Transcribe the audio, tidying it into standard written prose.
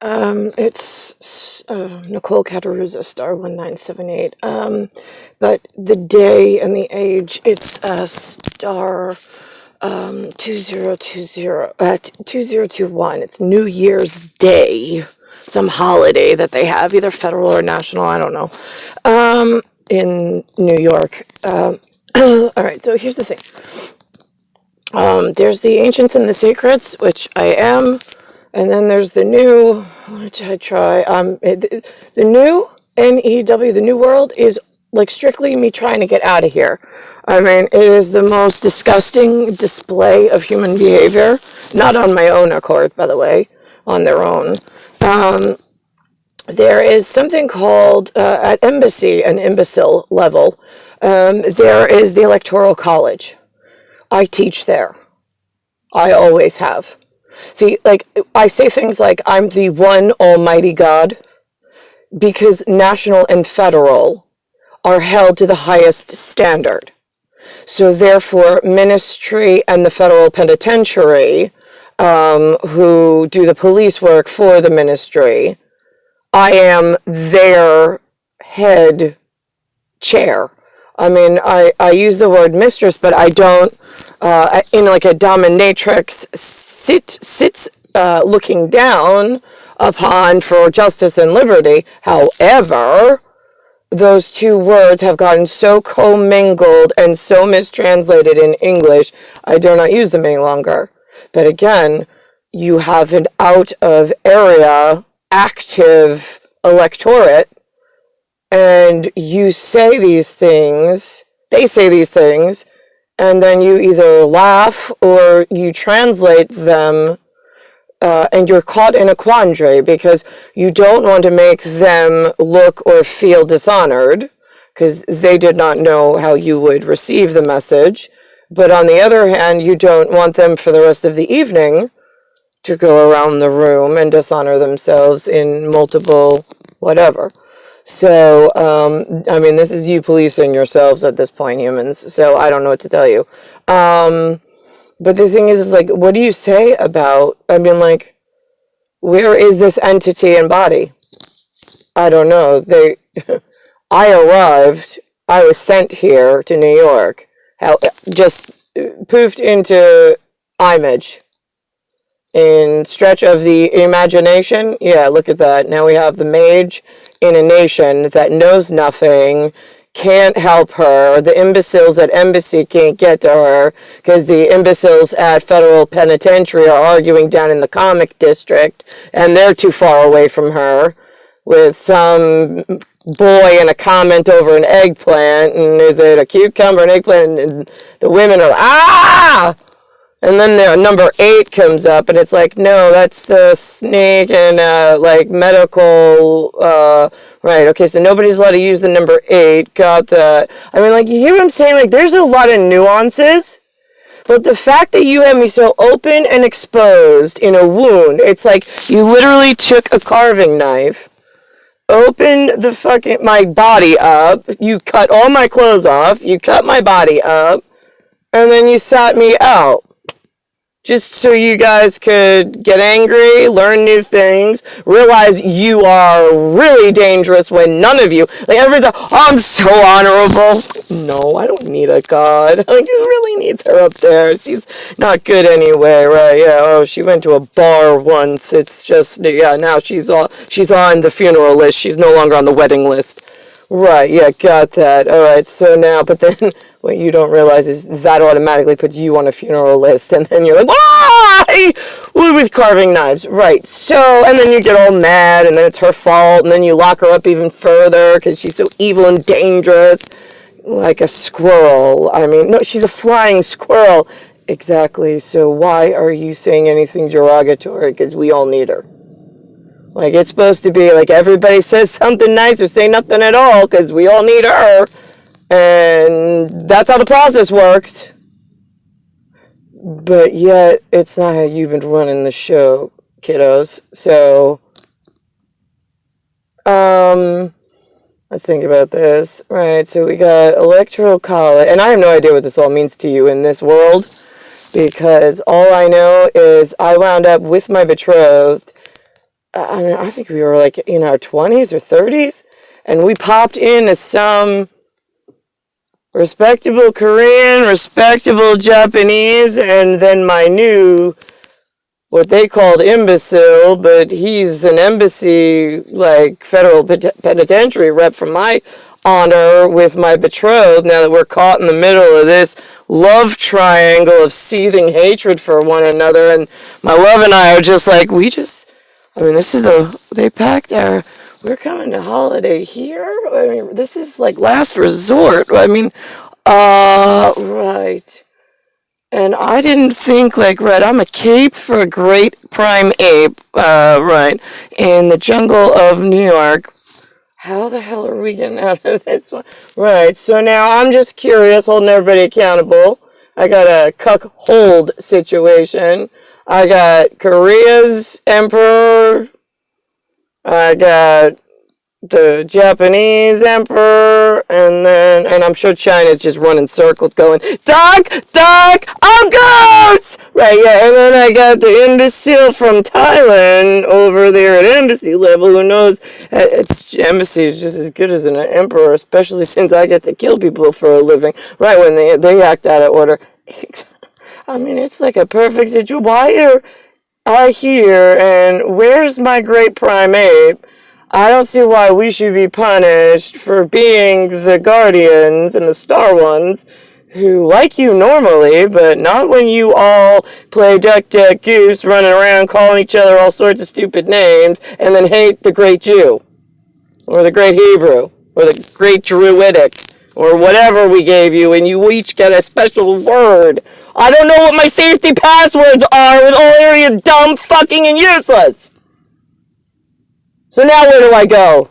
It's Nicole Cattaruzza, star 1978. But the day and the age, it's star 2021. It's New Year's Day, some holiday that they have, either federal or national, I don't know, in New York. All right, so here's the thing. There's the Ancients and the Sacreds, which I am. And then there's the new, which I try. The new NEW, the New World, is like strictly me trying to get out of here. I mean, it is the most disgusting display of human behavior. Not on my own accord, by the way, on their own. There is something called, at embassy, an imbecile level, there is the Electoral College. I teach there. I always have. See, like, I say things like, I'm the one almighty God, because national and federal are held to the highest standard. So therefore, ministry and the federal penitentiary, who do the police work for the ministry, I am their head chair. I mean, I use the word mistress, but I don't, in like a dominatrix sits looking down upon for justice and liberty. However, those two words have gotten so commingled and so mistranslated in English, I dare not use them any longer. But again, you have an out of area active electorate, and you say these things, they say these things, and then you either laugh or you translate them, and you're caught in a quandary because you don't want to make them look or feel dishonored because they did not know how you would receive the message. But on the other hand, you don't want them for the rest of the evening to go around the room and dishonor themselves in multiple whatever. So, I mean, this is you policing yourselves at this point, humans. So I don't know what to tell you. But the thing is like, what do you say about, I mean, like, where is this entity and body? I don't know. I arrived, I was sent here to New York, just poofed into image. In stretch of the imagination, yeah, look at that. Now we have the mage in a nation that knows nothing, can't help her. The imbeciles at embassy can't get to her because the imbeciles at federal penitentiary are arguing down in the comic district and they're too far away from her with some boy in a comment over an eggplant, and is it a cucumber, an eggplant, and the women are, ah! And then the number 8 comes up, and it's like, no, that's the snake and, like, medical, right, okay, so nobody's allowed to use the number 8, got that. I mean, like, you hear what I'm saying? Like, there's a lot of nuances, but the fact that you have me so open and exposed in a wound, it's like you literally took a carving knife, opened my body up, you cut all my clothes off, you cut my body up, and then you sat me out. Just so you guys could get angry, learn new things, realize you are really dangerous when none of you, like everybody's like, oh, I'm so honorable. No, I don't need a god. Like, who really needs her up there? She's not good anyway, right? Yeah, oh, she went to a bar once. It's just, yeah, now she's on the funeral list. She's no longer on the wedding list. Right, yeah, got that. All right, so now, but then what you don't realize is that automatically puts you on a funeral list, and then you're like, why? With carving knives. Right, so, and then you get all mad, and then it's her fault, and then you lock her up even further because she's so evil and dangerous. Like a squirrel. I mean, no, she's a flying squirrel. Exactly, so why are you saying anything derogatory? Because we all need her. Like, it's supposed to be like everybody says something nice or say nothing at all because we all need her. And that's how the process works. But yet, it's not how you've been running the show, kiddos. So, let's think about this. Right, so we got electoral college. And I have no idea what this all means to you in this world. Because all I know is I wound up with my betrothed I mean, I think we were like in our 20s or 30s, and we popped in as some respectable Korean, respectable Japanese, and then my new, what they called imbecile, but he's an embassy, like federal penitentiary rep from my honor with my betrothed, now that we're caught in the middle of this love triangle of seething hatred for one another. And my love and I are just like, I mean, they packed we're coming to holiday here. I mean, this is like last resort. I mean, right. And I didn't think like, right, I'm a cape for a great prime ape, right, in the jungle of New York. How the hell are we getting out of this one? Right, so now I'm just curious, holding everybody accountable. I got a cuck hold situation. I got Korea's emperor. I got the Japanese emperor, and I'm sure China's just running circles going, Duck, oh, Goose! Right, yeah, and then I got the imbecile from Thailand over there at embassy level who knows embassy is just as good as an emperor, especially since I get to kill people for a living, right, when they act out of order. I mean, it's like a perfect situation. Why are I here, and where's my great primate? I don't see why we should be punished for being the Guardians and the Star Ones who like you normally, but not when you all play Duck, Duck, Goose, running around calling each other all sorts of stupid names, and then hate the great Jew, or the great Hebrew, or the great Druidic, or whatever we gave you, and you each get a special word. I don't know what my safety passwords are with all of you dumb, fucking, and useless. So now where do I go?